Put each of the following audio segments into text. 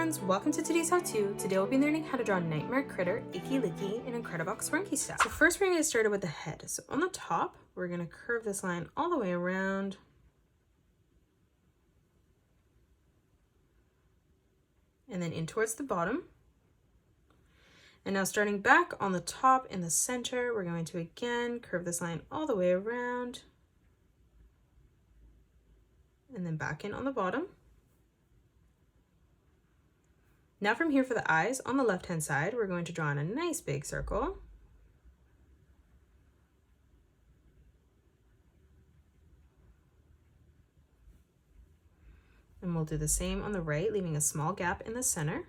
friends, welcome to today's how-to. Today we'll be learning how to draw Nightmare Critter Icky Licky in Incredibox Sprunki style. So first we're going to get started with the head. So on the top, we're going to curve this line all the way around. And then in towards the bottom. And now starting back on the top in the center, we're going to again curve this line all the way around. And then back in on the bottom. Now from here for the eyes, on the left-hand side, we're going to draw in a nice big circle. And we'll do the same on the right, leaving a small gap in the center.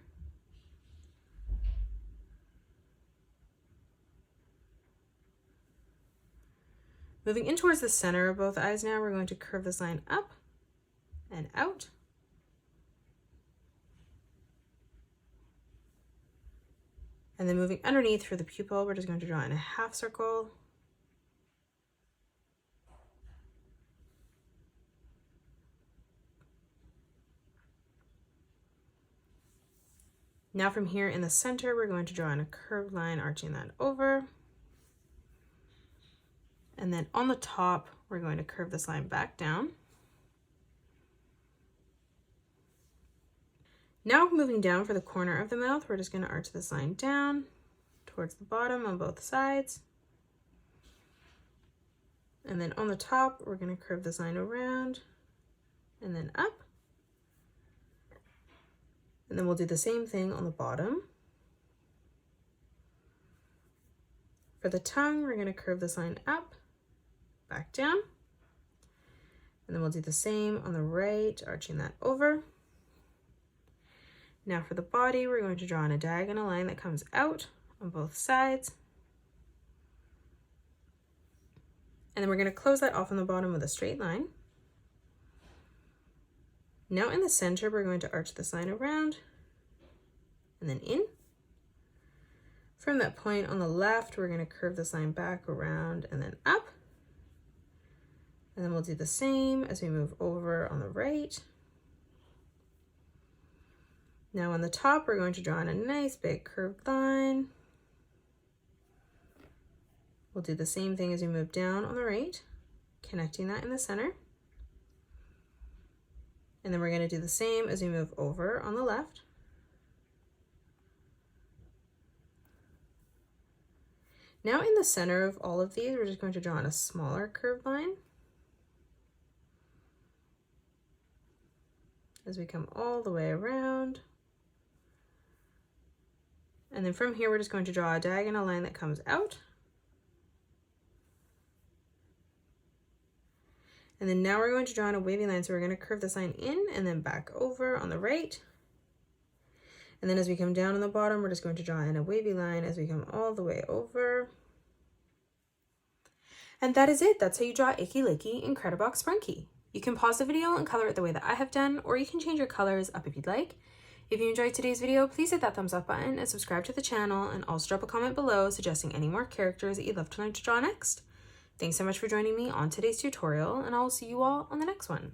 Moving in towards the center of both eyes now, we're going to curve this line up and out. And then moving underneath for the pupil, we're just going to draw in a half circle. Now from here in the center, we're going to draw in a curved line, arching that over. And then on the top, we're going to curve this line back down. Now moving down for the corner of the mouth, we're just going to arch this line down towards the bottom on both sides. And then on the top, we're going to curve this line around and then up. And then we'll do the same thing on the bottom. For the tongue, we're going to curve this line up, back down. And then we'll do the same on the right, arching that over. Now for the body, we're going to draw in a diagonal line that comes out on both sides. And then we're going to close that off on the bottom with a straight line. Now in the center, we're going to arch this line around and then in. From that point on the left, we're going to curve this line back around and then up. And then we'll do the same as we move over on the right. Now on the top, we're going to draw in a nice big curved line. We'll do the same thing as we move down on the right, connecting that in the center. And then we're going to do the same as we move over on the left. Now in the center of all of these, we're just going to draw in a smaller curved line as we come all the way around. And then from here, we're just going to draw a diagonal line that comes out. And then now we're going to draw in a wavy line. So we're going to curve this line in and then back over on the right. And then as we come down on the bottom, we're just going to draw in a wavy line as we come all the way over. And that is it. That's how you draw Icky Licky Incredibox Sprunki. You can pause the video and color it the way that I have done, or you can change your colors up if you'd like. If you enjoyed today's video, please hit that thumbs up button and subscribe to the channel, and also drop a comment below suggesting any more characters that you'd love to learn to draw next. Thanks so much for joining me on today's tutorial, and I will see you all on the next one.